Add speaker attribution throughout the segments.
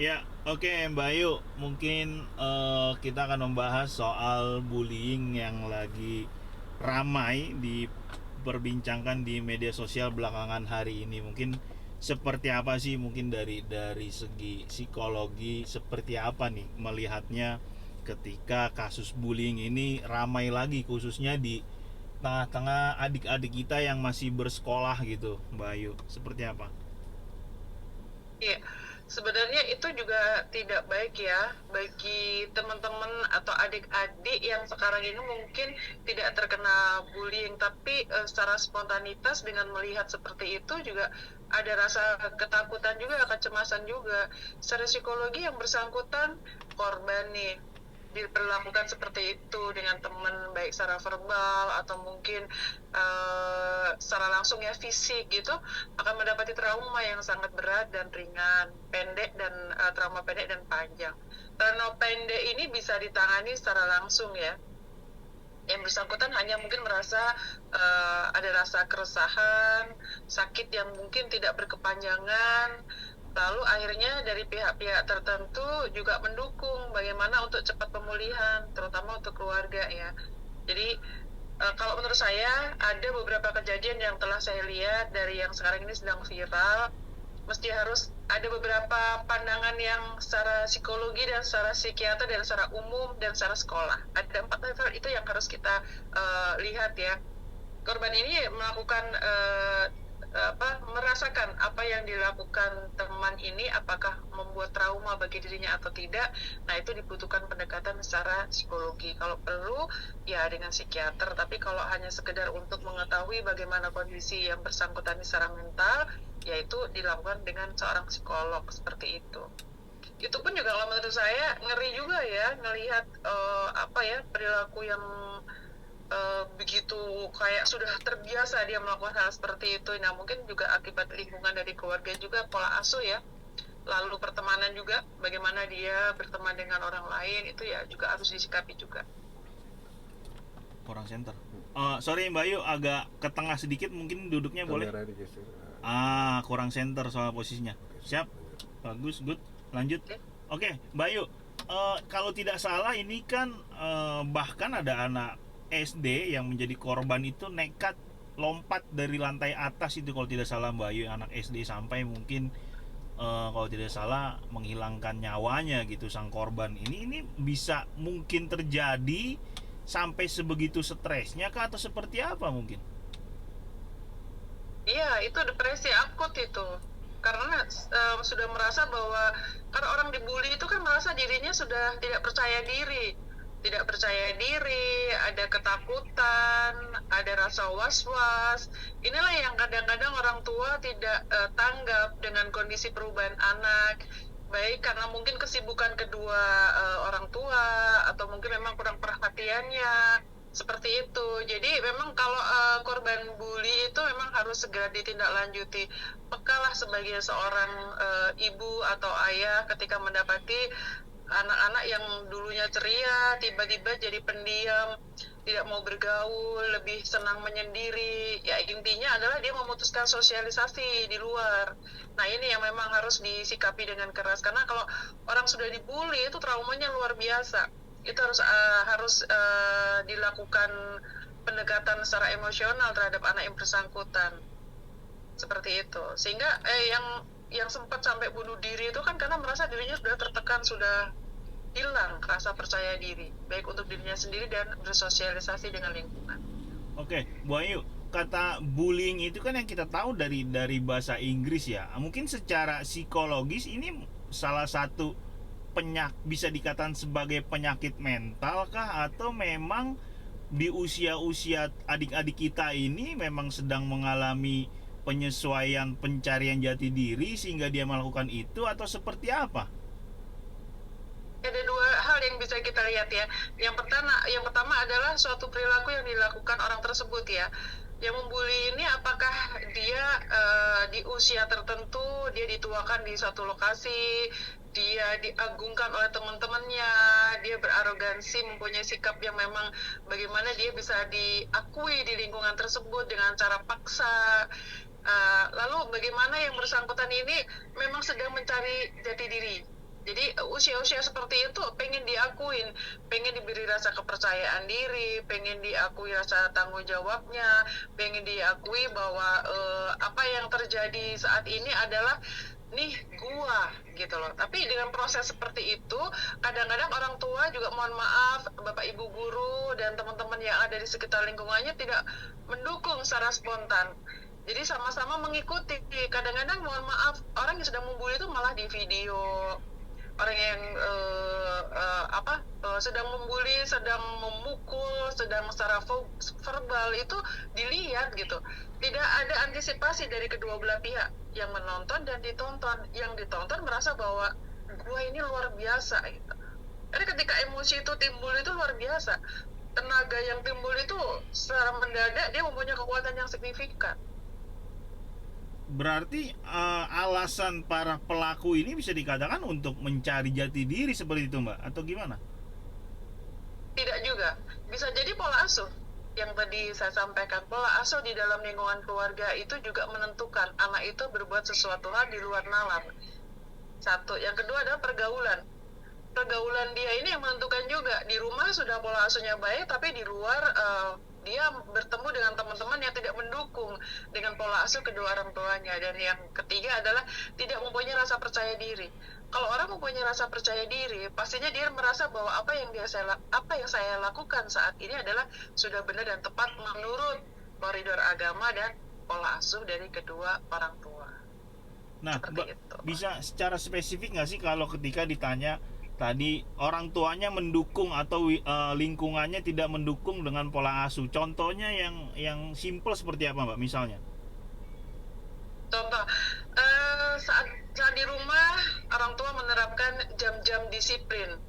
Speaker 1: Ya, oke Mbak Ayu, mungkin kita akan membahas soal bullying yang lagi ramai diperbincangkan di media sosial belakangan hari ini. Mungkin seperti apa sih, mungkin dari segi psikologi seperti apa nih melihatnya ketika kasus bullying ini ramai lagi, khususnya di tengah-tengah adik-adik kita yang masih bersekolah gitu, Mbak Ayu. Seperti apa?
Speaker 2: Iya, sebenarnya itu juga tidak baik ya bagi teman-teman atau adik-adik yang sekarang ini mungkin tidak terkena bullying, tapi secara spontanitas dengan melihat seperti itu juga ada rasa ketakutan juga, kecemasan juga. Secara psikologi yang bersangkutan korban nih diperlakukan seperti itu dengan teman, baik secara verbal atau mungkin secara langsung ya fisik gitu, akan mendapati trauma yang sangat berat dan ringan, pendek dan trauma pendek dan panjang. Trauma pendek ini bisa ditangani secara langsung ya. Yang bersangkutan hanya mungkin merasa ada rasa keresahan, sakit yang mungkin tidak berkepanjangan, lalu akhirnya dari pihak-pihak tertentu juga mendukung bagaimana untuk cepat pemulihan, terutama untuk keluarga ya. Jadi kalau menurut saya ada beberapa kejadian yang telah saya lihat dari yang sekarang ini sedang viral, mesti harus ada beberapa pandangan yang secara psikologi dan secara psikiater dan secara umum dan secara sekolah. Ada 4 level itu yang harus kita lihat ya. Korban ini melakukan merasakan apa yang dilakukan teman ini, apakah membuat trauma bagi dirinya atau tidak. Nah, itu dibutuhkan pendekatan secara psikologi. Kalau perlu ya dengan psikiater, tapi kalau hanya sekedar untuk mengetahui bagaimana kondisi yang bersangkutan secara mental, yaitu dilakukan dengan seorang psikolog seperti itu. Itu pun juga kalau menurut saya ngeri juga ya ngelihat perilaku yang begitu kayak sudah terbiasa dia melakukan hal seperti itu. Nah, mungkin juga akibat lingkungan dari keluarga juga, pola asuh ya, lalu pertemanan juga, bagaimana dia berteman dengan orang lain, itu ya juga harus disikapi juga.
Speaker 1: Kurang center. Sorry Mbak Ayu, agak ke tengah sedikit, mungkin duduknya boleh.
Speaker 3: Kamera digeser.
Speaker 1: Kurang center soal posisinya. Siap, bagus, good. Lanjut. Oke, Mbak Ayu, kalau tidak salah ini kan bahkan ada anak SD yang menjadi korban itu nekat lompat dari lantai atas itu, kalau tidak salah Mbak Ayu, anak SD, sampai mungkin kalau tidak salah menghilangkan nyawanya gitu sang korban. Ini bisa mungkin terjadi sampai sebegitu stresnya kah, atau seperti apa mungkin?
Speaker 2: Iya, itu depresi akut itu. Karena sudah merasa bahwa, karena orang dibully itu kan merasa dirinya sudah tidak percaya diri. Tidak percaya diri, ada ketakutan, ada rasa was-was. Inilah yang kadang-kadang orang tua tidak tanggap dengan kondisi perubahan anak. Baik karena mungkin kesibukan kedua orang tua, atau mungkin memang kurang perhatiannya. Seperti itu. Jadi memang kalau korban bully itu memang harus segera ditindaklanjuti. Pekalah sebagai seorang ibu atau ayah ketika mendapati anak-anak yang dulunya ceria tiba-tiba jadi pendiam, tidak mau bergaul, lebih senang menyendiri. Ya intinya adalah dia memutuskan sosialisasi di luar. Nah, ini yang memang harus disikapi dengan keras, karena kalau orang sudah dibully itu traumanya luar biasa. Itu harus dilakukan pendekatan secara emosional terhadap anak yang bersangkutan. Seperti itu. Sehingga yang sempat sampai bunuh diri itu kan karena merasa dirinya sudah tertekan, sudah hilang rasa percaya diri, baik untuk dirinya sendiri dan bersosialisasi dengan lingkungan.
Speaker 1: Oke, Bu Ayu, kata bullying itu kan yang kita tahu dari bahasa Inggris ya. Mungkin secara psikologis ini salah satu bisa dikatakan sebagai penyakit mental kah, atau memang di usia-usia adik-adik kita ini memang sedang mengalami penyesuaian pencarian jati diri sehingga dia melakukan itu, atau seperti apa?
Speaker 2: Ada 2 hal yang bisa kita lihat ya. Yang pertama adalah suatu perilaku yang dilakukan orang tersebut ya. Yang membuli ini apakah dia di usia tertentu, dia dituakan di suatu lokasi, dia diagungkan oleh teman-temannya, dia berarogansi, mempunyai sikap yang memang bagaimana dia bisa diakui di lingkungan tersebut dengan cara paksa. Lalu bagaimana yang bersangkutan ini memang sedang mencari jati diri. Jadi usia-usia seperti itu pengen diakuin, pengen diberi rasa kepercayaan diri, pengen diakui rasa tanggung jawabnya, pengen diakui bahwa apa yang terjadi saat ini adalah nih gua gitu loh. Tapi dengan proses seperti itu, kadang-kadang orang tua juga mohon maaf, bapak ibu guru dan teman-teman yang ada di sekitar lingkungannya tidak mendukung secara spontan. Jadi sama-sama mengikuti. Kadang-kadang mohon maaf, orang yang sedang membuli itu malah di video, orang yang sedang membuli, sedang memukul, sedang secara verbal itu dilihat gitu. Tidak ada antisipasi dari kedua belah pihak, yang menonton dan ditonton. Yang ditonton merasa bahwa gua ini luar biasa gitu. Karena ketika emosi itu timbul itu luar biasa. Tenaga yang timbul itu secara mendadak dia mempunyai kekuatan yang signifikan.
Speaker 1: Berarti alasan para pelaku ini bisa dikatakan untuk mencari jati diri seperti itu, Mbak, atau gimana?
Speaker 2: Tidak juga. Bisa jadi pola asuh. Yang tadi saya sampaikan, pola asuh di dalam lingkungan keluarga itu juga menentukan anak itu berbuat sesuatu hal di luar nalar. Satu. Yang kedua adalah pergaulan. Pergaulan dia ini yang menentukan juga. Di rumah sudah pola asuhnya baik, tapi di luar dia bertemu dengan teman-teman yang tidak mendukung dengan pola asuh kedua orang tuanya. Dan yang ketiga adalah tidak mempunyai rasa percaya diri. Kalau orang mempunyai rasa percaya diri, pastinya dia merasa bahwa apa yang saya lakukan saat ini adalah sudah benar dan tepat menurut koridor agama dan pola asuh dari kedua orang tua.
Speaker 1: Nah,
Speaker 2: Seperti itu.
Speaker 1: bisa secara spesifik nggak sih kalau ketika ditanya tadi orang tuanya mendukung atau lingkungannya tidak mendukung dengan pola asuh? Contohnya yang simple seperti apa, Mbak, misalnya?
Speaker 2: Contoh, saat di rumah orang tua menerapkan jam-jam disiplin,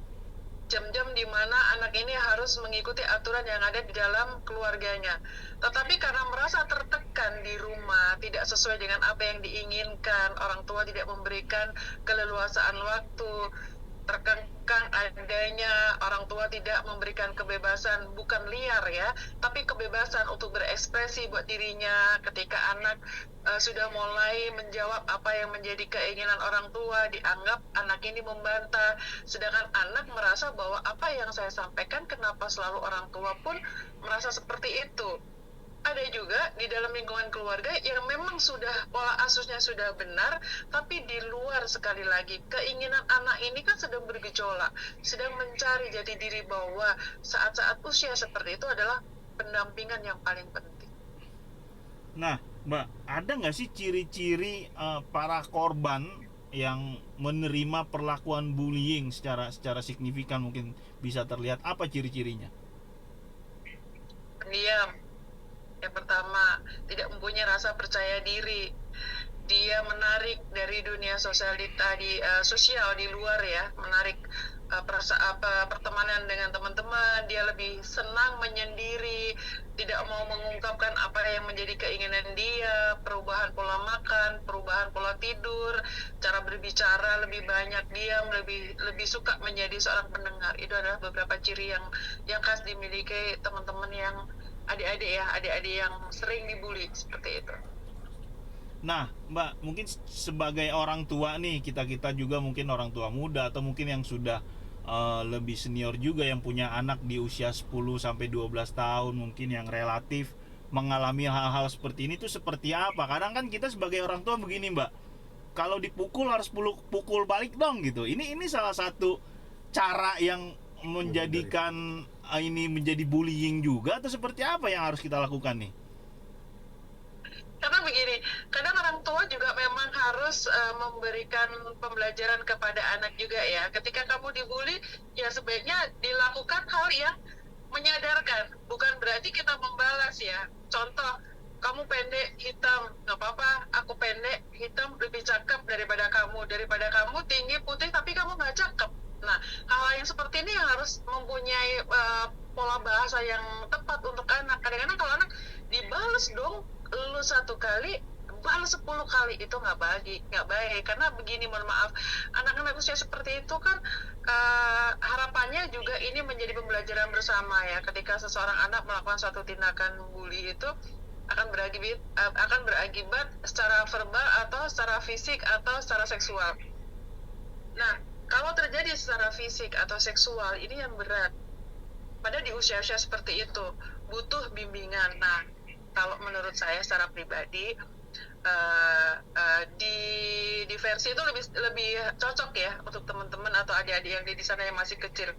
Speaker 2: jam-jam di mana anak ini harus mengikuti aturan yang ada di dalam keluarganya. Tetapi karena merasa tertekan di rumah, tidak sesuai dengan apa yang diinginkan, orang tua tidak memberikan keleluasaan waktu, terkekang adanya, orang tua tidak memberikan kebebasan, bukan liar ya, tapi kebebasan untuk berekspresi buat dirinya. Ketika anak sudah mulai menjawab apa yang menjadi keinginan orang tua, dianggap anak ini membantah, sedangkan anak merasa bahwa apa yang saya sampaikan kenapa selalu orang tua pun merasa seperti itu. Ada juga di dalam lingkungan keluarga yang memang sudah pola asuhnya sudah benar, tapi di luar sekali lagi keinginan anak ini kan sedang bergejolak, sedang mencari jati diri, bahwa saat-saat usia seperti itu adalah pendampingan yang paling penting.
Speaker 1: Nah, Mbak, ada nggak sih ciri-ciri para korban yang menerima perlakuan bullying secara signifikan, mungkin bisa terlihat? Apa ciri-cirinya?
Speaker 2: Pendiam. Yang pertama, tidak mempunyai rasa percaya diri. Dia menarik dari dunia sosialita sosial di luar ya, menarik pertemanan dengan teman-teman. Dia lebih senang menyendiri, tidak mau mengungkapkan apa yang menjadi keinginan dia, perubahan pola makan, perubahan pola tidur, cara berbicara lebih banyak diam, lebih suka menjadi seorang pendengar. Itu adalah beberapa ciri yang khas dimiliki teman-teman yang adik-adik yang sering dibully seperti itu.
Speaker 1: Nah, Mbak, mungkin sebagai orang tua nih, kita juga mungkin orang tua muda atau mungkin yang sudah lebih senior juga, yang punya anak di usia 10 sampai 12 tahun, mungkin yang relatif mengalami hal-hal seperti ini tuh seperti apa? Kadang kan kita sebagai orang tua begini, Mbak, kalau dipukul harus pukul balik dong gitu. Ini salah satu cara yang menjadikan ini menjadi bullying juga, atau seperti apa yang harus kita lakukan nih?
Speaker 2: Karena begini, kadang orang tua juga memang harus memberikan pembelajaran kepada anak juga ya. Ketika kamu dibully, ya sebaiknya dilakukan hal yang menyadarkan. Bukan berarti kita membalas ya. Contoh, kamu pendek, hitam, nggak apa-apa. Aku pendek, hitam, lebih cakep daripada kamu. Daripada kamu tinggi, putih, tapi kamu nggak cakep. Nah, hal yang seperti ini yang harus mempunyai pola bahasa yang tepat untuk anak. Kadang-kadang kalau anak dibalas dong, lu 1 kali balas 10 kali, itu nggak baik. Karena begini, mohon maaf, anak-anak usia seperti itu kan harapannya juga ini menjadi pembelajaran bersama ya. Ketika seseorang anak melakukan suatu tindakan bully itu, akan berakibat secara verbal atau secara fisik atau secara seksual. Nah, kalau terjadi secara fisik atau seksual, ini yang berat. Pada di usia-usia seperti itu, butuh bimbingan. Nah, kalau menurut saya secara pribadi, di versi itu lebih cocok ya untuk teman-teman atau adik-adik yang di sana yang masih kecil.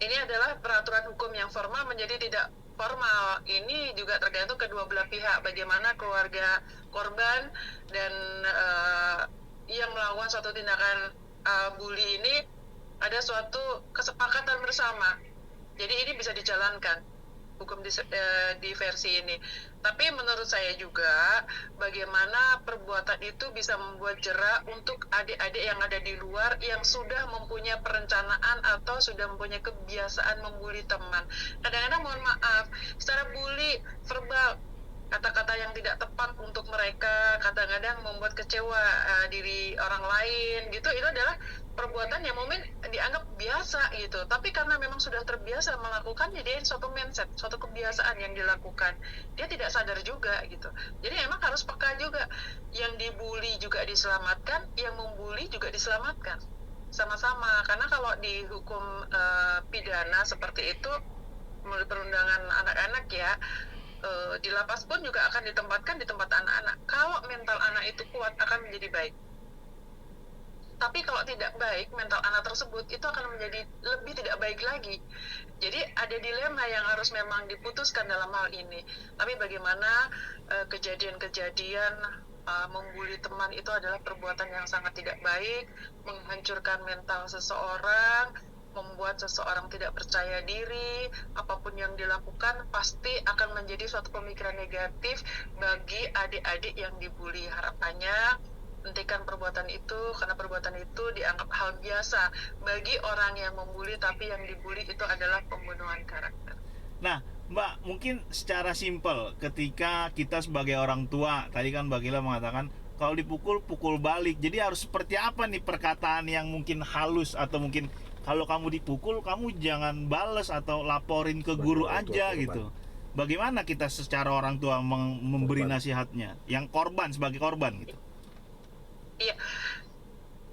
Speaker 2: Ini adalah peraturan hukum yang formal menjadi tidak formal. Ini juga tergantung kedua belah pihak, bagaimana keluarga korban dan yang melakukan suatu tindakan bully ini ada suatu kesepakatan bersama. Jadi ini bisa dijalankan hukum di versi ini. Tapi menurut saya juga bagaimana perbuatan itu bisa membuat jerak untuk adik-adik yang ada di luar yang sudah mempunyai perencanaan atau sudah mempunyai kebiasaan membuli teman. Kadang-kadang mohon maaf, secara bully verbal, kata-kata yang tidak tepat untuk mereka kadang-kadang membuat kecewa diri orang lain gitu, itu adalah perbuatan yang mungkin dianggap biasa gitu, tapi karena memang sudah terbiasa melakukannya, dia suatu mindset, suatu kebiasaan yang dilakukan, dia tidak sadar juga gitu. Jadi memang harus peka juga, yang dibully juga diselamatkan, yang membuli juga diselamatkan sama-sama. Karena kalau di hukum pidana seperti itu melalui perundangan anak-anak ya, di lapas pun juga akan ditempatkan di tempat anak-anak. Kalau mental anak itu kuat akan menjadi baik. Tapi kalau tidak baik, mental anak tersebut itu akan menjadi lebih tidak baik lagi. Jadi ada dilema yang harus memang diputuskan dalam hal ini. Tapi bagaimana kejadian-kejadian membuli teman itu adalah perbuatan yang sangat tidak baik, menghancurkan mental seseorang, membuat seseorang tidak percaya diri, apapun yang dilakukan pasti akan menjadi suatu pemikiran negatif bagi adik-adik yang dibully. Harapannya hentikan perbuatan itu, karena perbuatan itu dianggap hal biasa bagi orang yang membuli, tapi yang dibully itu adalah pembunuhan karakter.
Speaker 1: Nah, Mbak, mungkin secara simpel ketika kita sebagai orang tua, tadi kan Mbak Gila mengatakan kalau dipukul, pukul balik. Jadi harus seperti apa nih perkataan yang mungkin halus, atau mungkin kalau kamu dipukul, kamu jangan bales atau laporin ke guru aja gitu. Bagaimana kita secara orang tua memberi nasihatnya, yang korban, sebagai korban gitu?
Speaker 2: Iya,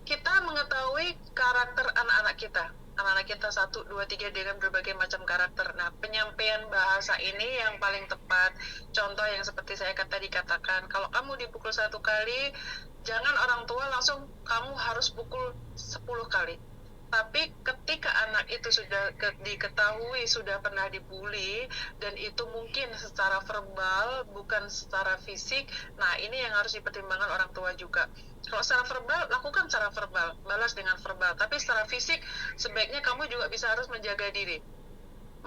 Speaker 2: kita mengetahui karakter anak-anak kita. Anak-anak kita 1, 2, 3 dengan berbagai macam karakter. Nah, penyampaian bahasa ini yang paling tepat. Contoh yang seperti saya tadi katakan, kalau kamu dipukul 1 kali, jangan orang tua langsung kamu harus pukul 10 kali. Tapi ketika anak itu sudah diketahui sudah pernah dibully dan itu mungkin secara verbal bukan secara fisik, nah ini yang harus dipertimbangkan orang tua juga. Kalau secara verbal, lakukan secara verbal, balas dengan verbal. Tapi secara fisik, sebaiknya kamu juga bisa harus menjaga diri,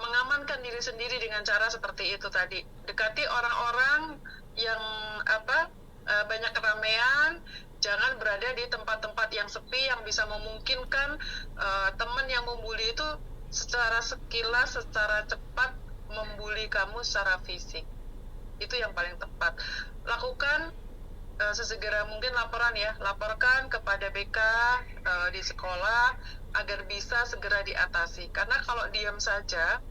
Speaker 2: mengamankan diri sendiri dengan cara seperti itu tadi. Dekati orang-orang yang banyak keramaian. Jangan berada di tempat-tempat yang sepi yang bisa memungkinkan teman yang membuli itu secara sekilas, secara cepat membuli kamu secara fisik. Itu yang paling tepat. Lakukan sesegera mungkin laporkan kepada BK di sekolah agar bisa segera diatasi. Karena kalau diam saja,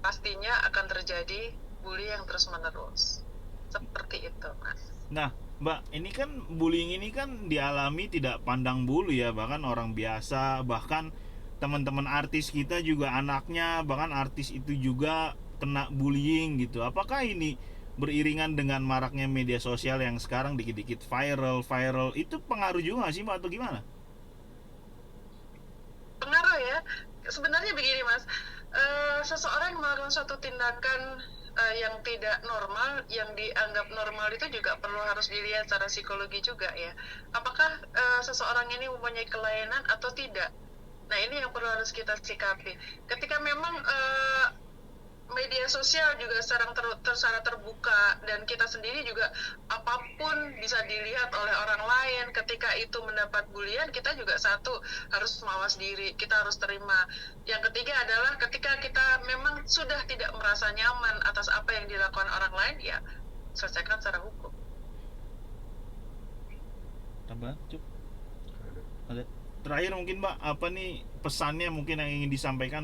Speaker 2: pastinya akan terjadi bully yang terus-menerus. Seperti itu, Mas.
Speaker 1: Nah, Mbak, ini kan bullying ini kan dialami tidak pandang bulu ya, bahkan orang biasa, bahkan teman-teman artis kita juga anaknya, bahkan artis itu juga kena bullying gitu. Apakah ini beriringan dengan maraknya media sosial yang sekarang dikit-dikit viral itu pengaruh juga nggak sih, Mbak, atau gimana?
Speaker 2: Pengaruh ya. Sebenarnya begini, Mas. Seseorang yang melakukan suatu tindakan yang tidak normal, yang dianggap normal itu juga perlu harus dilihat secara psikologi juga ya. Apakah seseorang ini mempunyai kelainan atau tidak? Nah, ini yang perlu harus kita sikapi. Ketika memang media sosial juga secara terbuka dan kita sendiri juga apapun bisa dilihat oleh orang lain, ketika itu mendapat bulian, kita juga harus mawas diri, kita harus terima. Yang ketiga adalah ketika kita memang sudah tidak merasa nyaman atas apa yang dilakukan orang lain, ya selesaikan secara hukum.
Speaker 1: Tambah, Cuk. Ada. Terakhir mungkin, Mbak, apa nih pesannya mungkin yang ingin disampaikan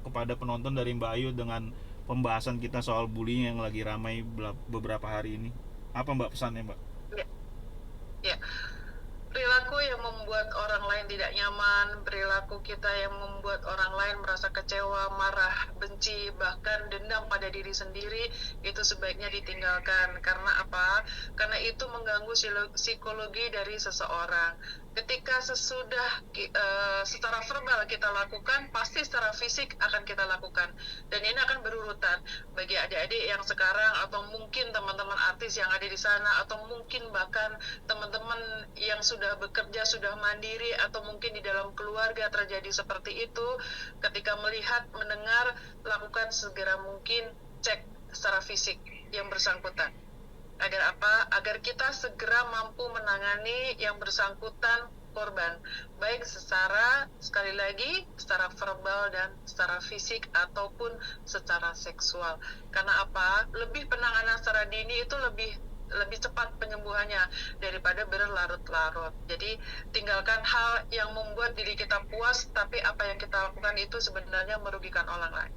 Speaker 1: kepada penonton dari Mbak Ayu dengan pembahasan kita soal bullying yang lagi ramai beberapa hari ini. Apa Mbak pesannya Mbak?
Speaker 2: Ya, ya. Perilaku yang membuat orang lain tidak nyaman, perilaku kita yang membuat orang lain merasa kecewa, marah, benci, bahkan dendam pada diri sendiri, itu sebaiknya ditinggalkan. Karena apa? Karena itu mengganggu psikologi dari seseorang. Ketika secara verbal kita lakukan, pasti secara fisik akan kita lakukan. Dan ini akan berurutan bagi adik-adik yang sekarang, atau mungkin teman-teman artis yang ada di sana, atau mungkin bahkan teman-teman yang sudah bekerja, sudah mandiri, atau mungkin di dalam keluarga terjadi seperti itu. Ketika melihat, mendengar, lakukan segera mungkin cek secara fisik yang bersangkutan. Agar apa? Agar kita segera mampu menangani yang bersangkutan korban, baik sekali lagi secara verbal dan secara fisik ataupun secara seksual. Karena apa? Lebih penanganan secara dini itu lebih cepat penyembuhannya daripada berlarut-larut. Jadi tinggalkan hal yang membuat diri kita puas, tapi apa yang kita lakukan itu sebenarnya merugikan orang lain.